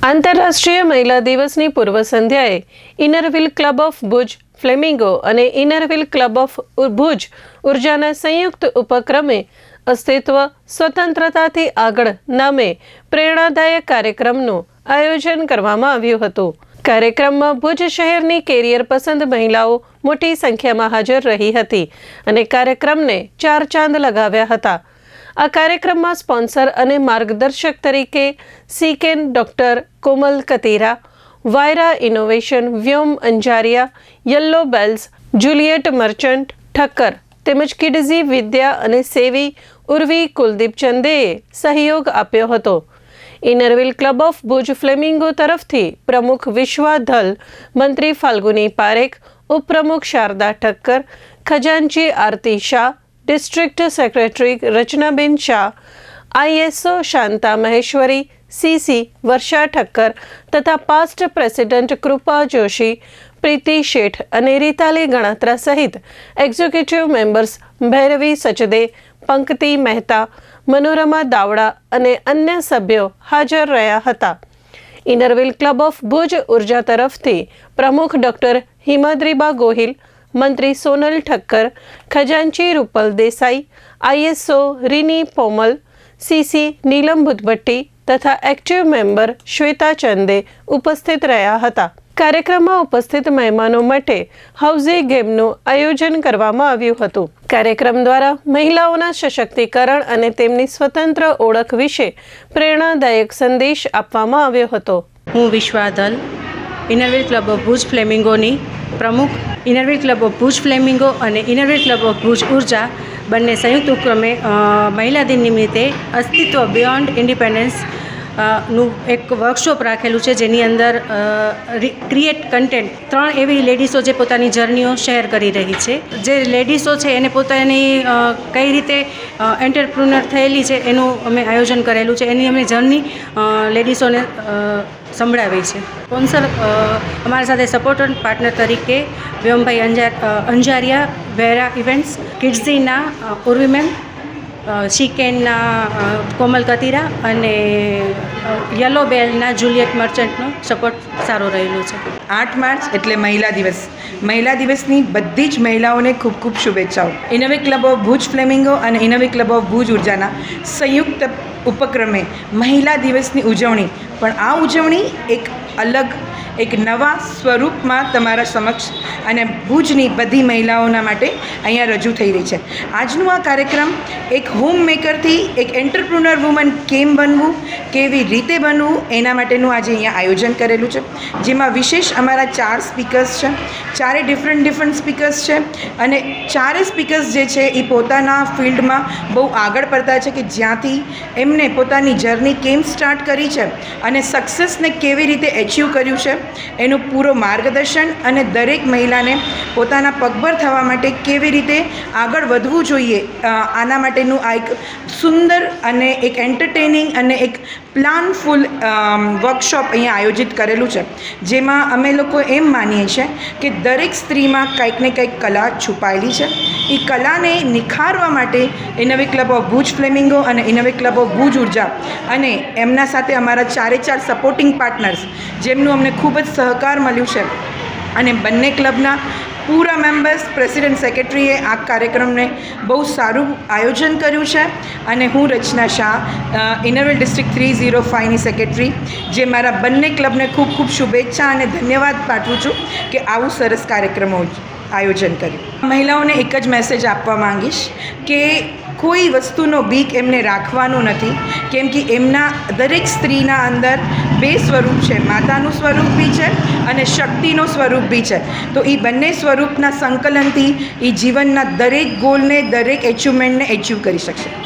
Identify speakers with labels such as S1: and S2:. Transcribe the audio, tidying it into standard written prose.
S1: આંતરરાષ્ટ્રીય મહિલા દિવસની પૂર્વ સંધ્યાએ ઇનરવ્હીલ ક્લબ ઓફ ભુજ ફ્લેમિંગો અને ઇનરવ્હીલ ક્લબ ઓફ ભુજ ઉર્જાના સંયુક્ત ઉપક્રમે અસ્તિત્વ સ્વતંત્રતાથી આગળ નામે પ્રેરણાદાયક કાર્યક્રમનું આયોજન કરવામાં આવ્યું હતું। કાર્યક્રમમાં ભુજ શહેરની કેરિયર પસંદ મહિલાઓ મોટી સંખ્યામાં હાજર રહી હતી અને કાર્યક્રમને 4 ચાંદ લગાવ્યા હતા। આ કાર્યક્રમમાં સ્પોન્સર અને માર્ગદર્શક તરીકે સીકેન doctor Komal Katira, Vayra innovation Vyom Anjaria, Yellow Bells Juliet Merchant Thakkar તેમજ કિડઝી વિદ્યા અને સેવી ઉર્વી કુલદીપ ચંદેએ સહયોગ આપ્યો હતો। Inner Wheel club of Bhuj Flamingo તરફથી પ્રમુખ વિશ્વા ધલ, મંત્રી ફાલ્ગુની પારેખ, ઉપપ્રમુખ શારદા ઠક્કર, ખજાનચી Aarti Shah, district secretary Rachnaben Shah, ISO Shanta Maheshwari, CC Varsha Thakkar तथा पास्ट प्रेसिडेंट कृपा जोशी, प्रीति शेठ અને રીતાલી ગણાત્રા સહિત એક્ઝિક્યુટિવ મેમ્બર્સ ભૈરવી સચદે, પંકતિ મહેતા, મનોરમા દાવડા અને અન્ય સભ્યો હાજર રહ્યા હતા। ઇનરવ્હીલ ક્લબ ઓફ ભુજ ઉર્જા તરફથી પ્રમુખ ડોક્ટર હિમાદ્રીબા ગોહિલ, મંત્રી સોનલ ઠક્કર, ખજાનચી રૂપલ દેસાઈ, ISO રીની પોમલ, CC નીલમ બુદ્ધભટ્ટી તથા એક્ટિવ મેમ્બર શ્વેતા ચંદે ઉપસ્થિત રહ્યા હતા। કાર્યક્રમમાં ઉપસ્થિત મહેમાનો માટે હાઉઝી ગેમનું આયોજન કરવામાં આવ્યું હતું। કાર્યક્રમ દ્વારા મહિલાઓના સશક્તિકરણ અને તેમની સ્વતંત્ર ઓળખ વિશે પ્રેરણાદાયક સંદેશ આપવામાં આવ્યો હતો।
S2: હું વિશ્વા ધલ, ઇનરવ્હીલ ક્લબ ઓફ ભુજ ફ્લેમિંગોની પ્રમુખ। ઇનરવ્હીલ ક્લબ ઓફ ભુજ ફ્લેમિંગો અને ઇનરવ્હીલ ક્લબ ઓફ ભુજ ઉર્જા બંને સંયુક્ત ઉપક્રમે મહિલા દિન નિમિત્તે અસ્તિત્વ બિયોન્ડ ઇન્ડિપેન્ડન્સ નું એક વર્કશોપ રાખેલું છે, જેની અંદર ક્રિએટ કન્ટેન્ટ 3 એવી લેડીઝો જે પોતાની જર્નીઓ શેર કરી રહી છે। જે લેડીઝો છે એને પોતાની કઈ રીતે એન્ટરપ્રુનર થયેલી છે એનું અમે આયોજન કરેલું છે, એની અમે જર્ની લેડીઝોને સંભળાવી છે। સ્પોન્સર અમારા સાથે સપોર્ટર પાર્ટનર તરીકે વ્યોમભાઈ અંજારિયા, વેરા ઇવેન્ટ્સ, કિડઝીના ઉર્વીમેન, શીકેનના કોમલ કતીરા અને યલો બેલના જુલિયટ મર્ચન્ટનો સપોર્ટ સારો રહેલો છે।
S3: 8 માર્ચ એટલે મહિલા દિવસ। મહિલા દિવસની બધી જ મહિલાઓને ખૂબ ખૂબ શુભેચ્છાઓ। ઇનરવ્હીલ ક્લબ ઓફ ભુજ ફ્લેમિંગો અને ઇનરવ્હીલ ક્લબ ઓફ ભુજ ઉર્જાના સંયુક્ત ઉપક્રમે મહિલા દિવસની ઉજવણી, પણ આ ઉજવણી એક નવા સ્વરૂપમાં તમારા સમક્ષ અને ભુજની બધી મહિલાઓના માટે અહીંયા રજૂ થઈ રહી છે। આજનું આ કાર્યક્રમ એક હોમ મેકરથી એક એન્ટરપ્રુનર વુમન કેમ બનવું, કેવી રીતે બનવું એના માટેનું આજે અહીંયા આયોજન કરેલું છે, જેમાં વિશેષ અમારા 4 સ્પીકર્સ છે। 4 ડિફરન્ટ સ્પીકર્સ છે અને 4 સ્પીકર્સ જે છે એ પોતાના ફિલ્ડમાં બહુ આગળ પડતા છે, કે જ્યાંથી એમને પોતાની જર્ની કેમ સ્ટાર્ટ કરી છે અને સક્સેસને કેવી રીતે એચીવ કર્યું છે એનું પૂરો માર્ગદર્શન અને દરેક મહિલાને પોતાના પગભર થવા માટે કેવી રીતે આગળ વધવું જોઈએ આના માટેનું આ એક સુંદર અને એક એન્ટરટેનિંગ અને એક પ્લાનફુલ વર્કશોપ અહીંયા આયોજિત કરેલું છે, જેમાં અમે લોકો એમ માનીએ છીએ કે દરેક સ્ત્રીમાં કંઈક ને કંઈક કલા છુપાયેલી છે। એ કલાને નિખારવા માટે ઇનરવ્હીલ ક્લબ ઓફ ભુજ ફ્લેમિંગો અને ઇનરવ્હીલ ક્લબ ઓફ ભુજ ઉર્જા અને એમના સાથે અમારા 4 સપોર્ટિંગ પાર્ટનર્સ, જેમનું અમને ખૂબ જ સહકાર મળ્યું છે, અને બંને ક્લબના પૂરા મેમ્બર્સ, પ્રેસિડેન્ટ, સેક્રેટરીએ આ કાર્યક્રમને બહુ સારું આયોજન કર્યું છે। અને હું રચના શાહ, ઇનરવ્હીલ ડિસ્ટ્રિક્ટ 305ની સેક્રેટરી, જે મારા બંને ક્લબને ખૂબ ખૂબ શુભેચ્છા અને ધન્યવાદ પાઠવું છું કે આવું સરસ કાર્યક્રમો આયોજન કર્યું। મહિલાઓને એક જ મેસેજ આપવા માંગીશ કે કોઈ વસ્તુનો બીક એમને રાખવાનો નથી, કેમ કે એમના દરેક સ્ત્રીના અંદર 2 સ્વરૂપ છે, માતાનું સ્વરૂપ બી છે અને શક્તિનું સ્વરૂપ બી છે। તો એ બંને સ્વરૂપના સંકલનથી એ જીવનના દરેક ગોલને, દરેક એચિવમેન્ટને એચીવ કરી શકશે।